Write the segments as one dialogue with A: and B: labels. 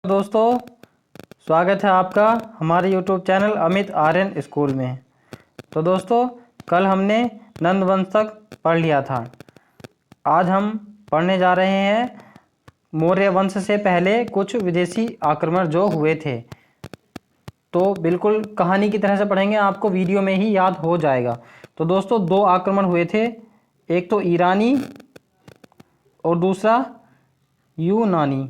A: दोस्तों, स्वागत है आपका हमारे YouTube channel Amit Aryan school में। तो दोस्तों, कल हमने नंदवंश तक पढ़ लिया था। आज हम पढ़ने जा रहे हैं मौर्य वंश से पहले कुछ विदेशी आक्रमण जो हुए थे। तो बिल्कुल कहानी की तरह से पढ़ेंगे, आपको वीडियो में ही याद हो जाएगा। तो दोस्तों, दो आक्रमण हुए थे, एक तो ईरानी और दूसरा यूनानी।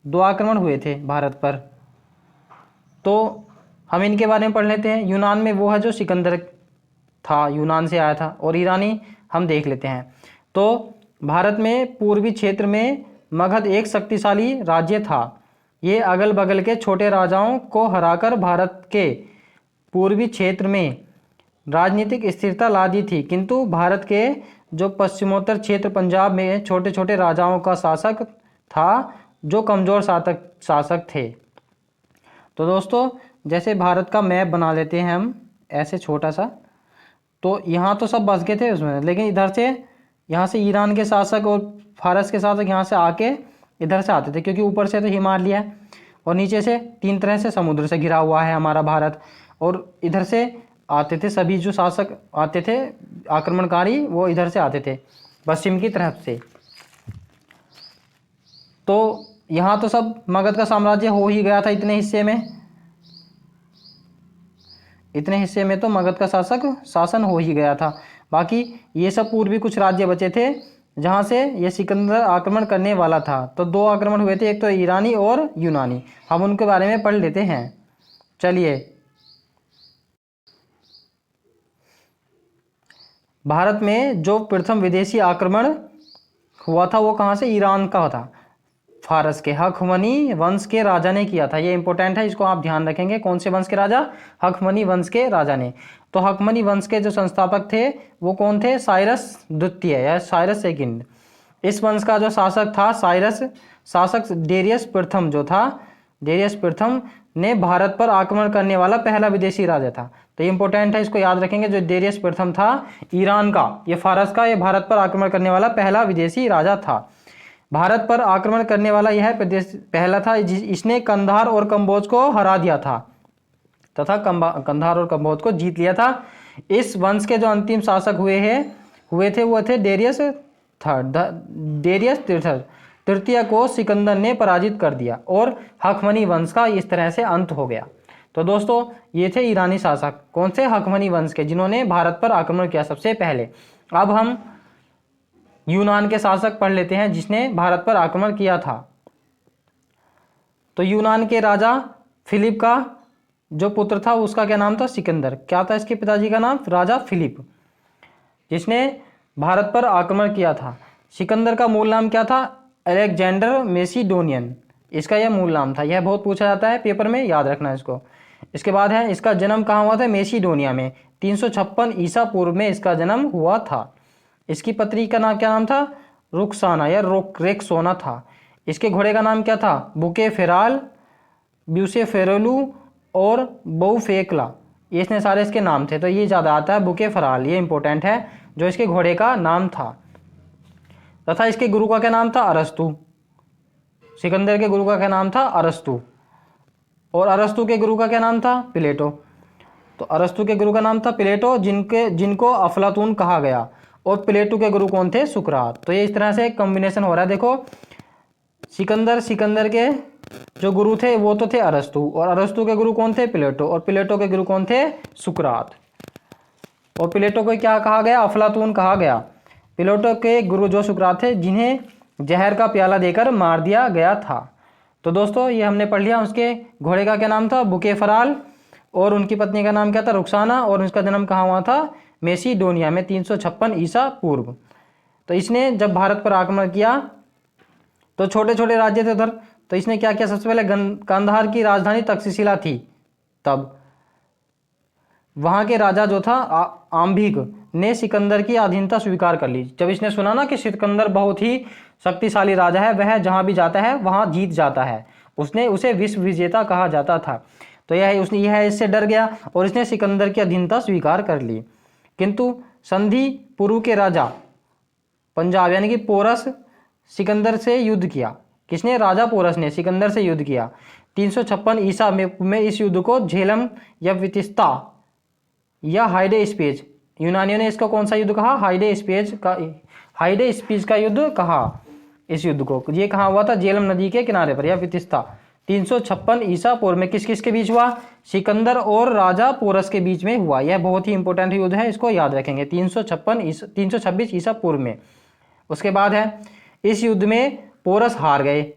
A: दो आक्रमण हुए थे भारत पर। तो हम इनके बारे में पढ़ लेते हैं। यूनान में वो है जो सिकंदर था, यूनान से आया था, और ईरानी हम देख लेते हैं। तो भारत में पूर्वी क्षेत्र में मगध एक शक्तिशाली राज्य था। ये अगल बगल के छोटे राजाओं को हराकर भारत के पूर्वी क्षेत्र में राजनीतिक स्थिरता ला दी थी, किंतु भारत के जो पश्चिमोत्तर क्षेत्र पंजाब में छोटे छोटे राजाओं का शासक था, जो कमज़ोर शासक थे। तो दोस्तों, जैसे भारत का मैप बना लेते हैं हम ऐसे छोटा सा। तो यहाँ तो सब बस गए थे उसमें, लेकिन इधर से यहाँ से ईरान के शासक और फारस के शासक यहाँ से आके इधर से आते थे, क्योंकि ऊपर से तो हिमालय है और नीचे से तीन तरह से समुद्र से घिरा हुआ है हमारा भारत। और इधर से आते थे सभी जो शासक आते थे आक्रमणकारी, वो इधर से आते थे पश्चिम की तरफ से। तो यहाँ तो सब मगध का साम्राज्य हो ही गया था इतने हिस्से में तो मगध का शासन हो ही गया था। बाकी ये सब पूर्वी कुछ राज्य बचे थे जहाँ से ये सिकंदर आक्रमण करने वाला था। तो दो आक्रमण हुए थे, एक तो ईरानी और यूनानी। हम उनके बारे में पढ़ लेते हैं। चलिए, भारत में जो प्रथम विदेशी आक्रमण हुआ था वो कहाँ से? ईरान का था। फारस के हखमनी वंश के राजा ने किया था। ये इंपॉर्टेंट है, इसको आप ध्यान रखेंगे। कौन से वंश के राजा? हखमनी वंश के राजा ने। तो हखमनी वंश के जो संस्थापक थे वो कौन थे? साइरस द्वितीय या साइरस सेकंड। इस वंश का जो शासक था शासक डेरियस प्रथम जो था, डेरियस प्रथम ने भारत पर आक्रमण करने वाला पहला विदेशी राजा था। तो ये इंपॉर्टेंट है, इसको याद रखेंगे। जो डेरियस प्रथम था ईरान का, ये फारस का, ये भारत पर आक्रमण करने वाला पहला विदेशी राजा था। भारत पर आक्रमण करने वाला यह प्रदेश पहला था। इसने कंधार और कम्बोज को हरा दिया था तथा कंधार और कम्बोज को जीत लिया था। इस वंश के जो अंतिम शासक हुए थे वो थे डेरियस तृतीय को सिकंदर ने पराजित कर दिया और हखमनी वंश का इस तरह से अंत हो गया। तो दोस्तों, ये थे ईरानी शासक। कौन से? हखमनी वंश के, जिन्होंने भारत पर आक्रमण किया सबसे पहले। अब हम यूनान के शासक पढ़ लेते हैं जिसने भारत पर आक्रमण किया था। तो यूनान के राजा फिलिप का जो पुत्र था उसका क्या नाम था? सिकंदर। क्या था इसके पिताजी का नाम? राजा फिलिप, जिसने भारत पर आक्रमण किया था। सिकंदर का मूल नाम क्या था? अलेक्जेंडर मैसिडोनियन, इसका यह मूल नाम था। यह बहुत पूछा जाता है पेपर में, याद रखना इसको। इसके बाद है, इसका जन्म कहाँ हुआ था? मैसिडोनिया में 356 ईसा पूर्व में इसका जन्म हुआ था। इसकी पत्नी का नाम क्या नाम था? रुक्साना या रेक्सोना था। इसके घोड़े का नाम क्या था? बुकेफेराल, ब्यूसेफेरोलू और बहुफेकला। ये इसने सारे इसके नाम थे। तो ये ज़्यादा आता है बुकेफेराल, ये इंपॉर्टेंट है, जो इसके घोड़े का नाम था। तथा इसके गुरु का क्या नाम था? अरस्तु। सिकंदर के गुरु का क्या नाम था? अरस्तु। और अरस्तु के गुरु का क्या नाम था? प्लेटो। तो अरस्तु के गुरु का नाम था प्लेटो, जिनको अफलातून कहा गया। और प्लेटो के गुरु कौन थे? सुकरात। तो ये इस तरह से एक कॉम्बिनेशन हो रहा है। देखो, सिकंदर के जो गुरु थे वो तो थे अरस्तु, और अरस्तु के गुरु कौन थे? प्लेटो, और प्लेटो के गुरु कौन थे? सुकरात। और प्लेटो को क्या कहा गया? अफलातून कहा गया। प्लेटो के गुरु जो सुकरात थे, जिन्हें जहर का प्याला देकर मार दिया गया था। तो दोस्तों, ये हमने पढ़ लिया। उसके घोड़े का क्या नाम था? बुकेफराल। और उनकी पत्नी का नाम क्या था? रुक्साना। और उसका जन्म कहाँ हुआ था? मैसिडोनिया में 356 ईसा पूर्व। तो इसने जब भारत पर आक्रमण किया तो छोटे छोटे राज्य थे उधर। तो इसने क्या किया? सबसे पहले कंधार की राजधानी तक्षशिला थी, तब वहाँ के राजा जो था आम्भिक ने सिकंदर की अधीनता स्वीकार कर ली। जब इसने सुना ना कि सिकंदर बहुत ही शक्तिशाली राजा है, वह जहाँ भी जाता है वहाँ जीत जाता है, उसे विश्व विजेता कहा जाता था। तो यह इससे डर गया और इसने सिकंदर की अधीनता स्वीकार कर ली। किंतु संधि पूर्व के राजा पंजाब यानी कि पोरस सिकंदर से युद्ध किया, किसने? राजा पोरस ने सिकंदर से युद्ध किया। 356 ईसा में इस युद्ध को झेलम या वितिस्ता या हाइडे स्पेज, यूनानियों ने इसको कौन सा युद्ध कहा? हाइडे स्पेज का युद्ध कहा इस युद्ध को। ये कहाँ हुआ था? झेलम नदी के किनारे पर या वितिस्ता। 356 ईसा पूर्व में किस किस के बीच हुआ? सिकंदर और राजा पोरस के बीच में हुआ। यह बहुत ही इंपॉर्टेंट युद्ध है, इसको याद रखेंगे। 326 ईसा पूर्व में। उसके बाद है इस युद्ध में पोरस हार गए।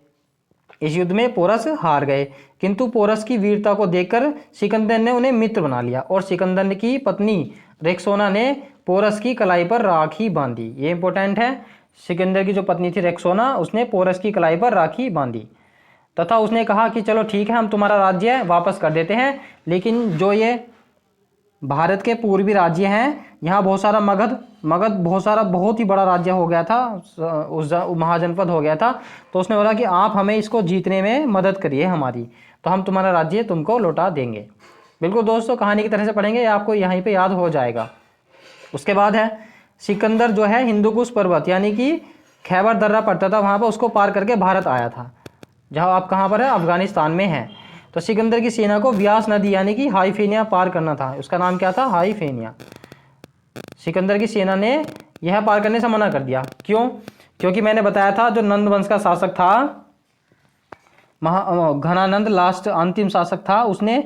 A: इस युद्ध में पोरस हार गए, किंतु पोरस की वीरता को देखकर सिकंदर ने उन्हें मित्र बना लिया और सिकंदर की पत्नी रेक्सोना ने पोरस की कलाई पर राखी बांधी। ये इंपॉर्टेंट है। सिकंदर की जो पत्नी थी रेक्सोना, उसने पोरस की कलाई पर राखी बांधी तथा उसने कहा कि चलो ठीक है, हम तुम्हारा राज्य वापस कर देते हैं, लेकिन जो ये भारत के पूर्वी राज्य हैं, यहाँ बहुत सारा मगध बहुत ही बड़ा राज्य हो गया था, उस महाजनपद हो गया था। तो उसने बोला कि आप हमें इसको जीतने में मदद करिए हमारी, तो हम तुम्हारा राज्य तुमको लौटा देंगे। बिल्कुल दोस्तों, कहानी की तरह से पढ़ेंगे, आपको यहीं पे याद हो जाएगा। उसके बाद है सिकंदर जो है हिंदुकुश पर्वत यानी कि खैबर दर्रा पड़ता था वहाँ पर, उसको पार करके भारत आया था, जहाँ आप कहाँ पर है? अफगानिस्तान में है। तो सिकंदर की सेना को व्यास नदी यानी कि हाइफेनिया पार करना था। उसका नाम क्या था? हाइफेनिया। सिकंदर की सेना ने यह पार करने से मना कर दिया। क्यों? क्योंकि मैंने बताया था जो नंद वंश का शासक था, घनानंद लास्ट अंतिम शासक था, उसने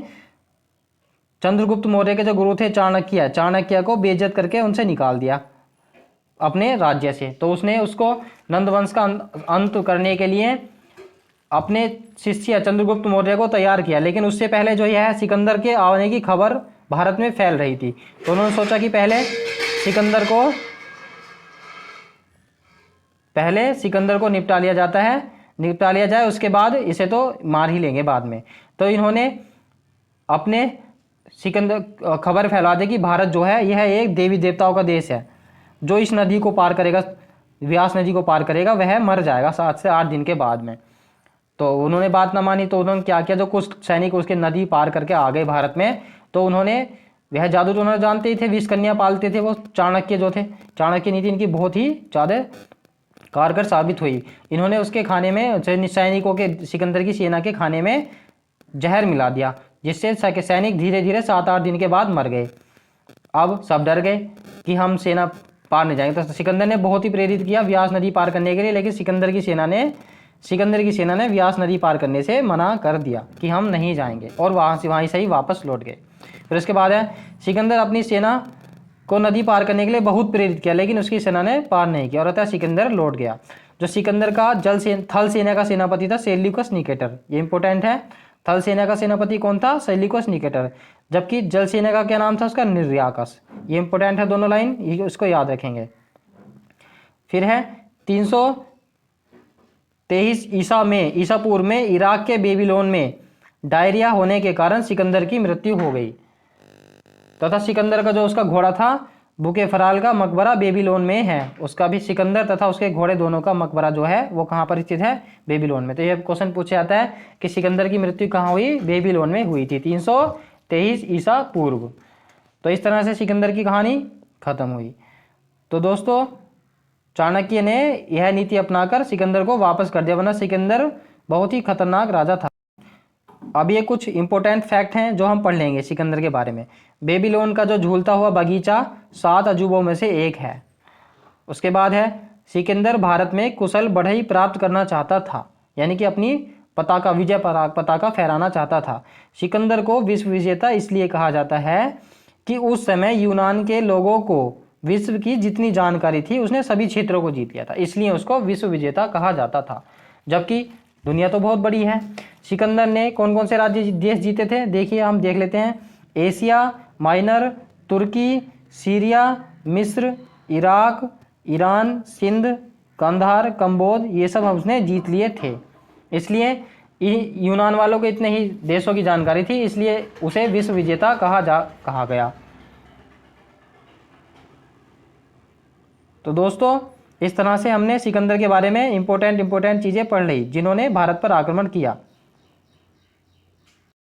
A: चंद्रगुप्त मौर्य के जो गुरु थे चाणक्य को बेइज्जत करके उनसे निकाल दिया अपने राज्य से। तो उसने उसको नंद वंश का अंत करने के लिए अपने शिष्य चंद्रगुप्त मौर्य को तैयार किया, लेकिन उससे पहले जो यह सिकंदर के आने की खबर भारत में फैल रही थी। तो उन्होंने सोचा कि पहले सिकंदर को निपटा लिया जाए, उसके बाद इसे तो मार ही लेंगे बाद में। तो इन्होंने अपने सिकंदर खबर फैला दी कि भारत जो है यह एक देवी देवताओं का देश है, जो इस नदी को पार करेगा, व्यास नदी को पार करेगा, वह मर जाएगा 7 से 8 दिन के बाद में। तो उन्होंने बात ना मानी, तो उन्होंने क्या किया, जो कुछ सैनिक उसके नदी पार करके आ गए भारत में, तो उन्होंने वह जादू तो उन्होंने जानते ही थे, विष कन्या पालते थे वो चाणक्य जो थे। चाणक्य नीति इनकी बहुत ही ज़्यादा कारगर साबित हुई। इन्होंने उसके खाने में सैनिकों के, सिकंदर की सेना के खाने में जहर मिला दिया, जिससे सैनिक धीरे धीरे 7-8 दिन के बाद मर गए। अब सब डर गए कि हम सेना पार नहीं जाएंगे। तो सिकंदर ने बहुत ही प्रेरित किया व्यास नदी पार करने के लिए, लेकिन सिकंदर की सेना ने व्यास नदी पार करने से मना कर दिया कि हम नहीं जाएंगे, और वहीं से ही वापस लौट गए। फिर उसके बाद है सिकंदर अपनी सेना को नदी पार करने के लिए बहुत प्रेरित किया, लेकिन उसकी सेना ने पार नहीं किया और अतः सिकंदर लौट गया। जो सिकंदर का थल सेना का सेनापति था सेल्यूकस निकेटर, ये इंपॉर्टेंट है। थल सेना का सेनापति कौन था? Seleucus Nicator. जबकि जल सेना का क्या नाम था उसका? निर्याकस। ये इंपॉर्टेंट है दोनों लाइन, इसको याद रखेंगे। फिर है 323 ईसा पूर्व में इराक के बेबीलोन में डायरिया होने के कारण सिकंदर की मृत्यु हो गई तथा सिकंदर का जो उसका घोड़ा था बुके फराल का मकबरा बेबीलोन में है। उसका भी सिकंदर तथा उसके घोड़े दोनों का मकबरा जो है वो कहाँ पर स्थित है? बेबीलोन में। तो यह क्वेश्चन पूछा जाता है कि सिकंदर की मृत्यु कहाँ हुई? बेबीलोन में हुई थी 323 ईसा पूर्व। तो इस तरह से सिकंदर की कहानी खत्म हुई। तो दोस्तों, चाणक्य ने यह नीति अपनाकर सिकंदर को वापस कर दिया, वरना सिकंदर बहुत ही खतरनाक राजा था। अब ये कुछ इंपॉर्टेंट फैक्ट हैं जो हम पढ़ लेंगे सिकंदर के बारे में। बेबीलोन का जो झूलता हुआ बगीचा 7 अजूबों में से एक है। उसके बाद है सिकंदर भारत में कुशल बढ़ई प्राप्त करना चाहता था, यानी कि अपनी पताका, विजय पताका फहराना चाहता था। सिकंदर को विश्व विजेता इसलिए कहा जाता है कि उस समय यूनान के लोगों को विश्व की जितनी जानकारी थी उसने सभी क्षेत्रों को जीत लिया था, इसलिए उसको विश्व विजेता कहा जाता था। जबकि दुनिया तो बहुत बड़ी है। सिकंदर ने कौन कौन से देश जीते थे? देखिए, हम देख लेते हैं। एशिया माइनर, तुर्की, सीरिया, मिस्र, इराक, ईरान, सिंध, कंधार, कंबोज, ये सब उसने जीत लिए थे। इसलिए यूनान वालों को इतने ही देशों की जानकारी थी, इसलिए उसे विश्व विजेता कहा गया। तो दोस्तों, इस तरह से हमने सिकंदर के बारे में इंपॉर्टेंट चीज़ें पढ़ ली जिन्होंने भारत पर आक्रमण किया।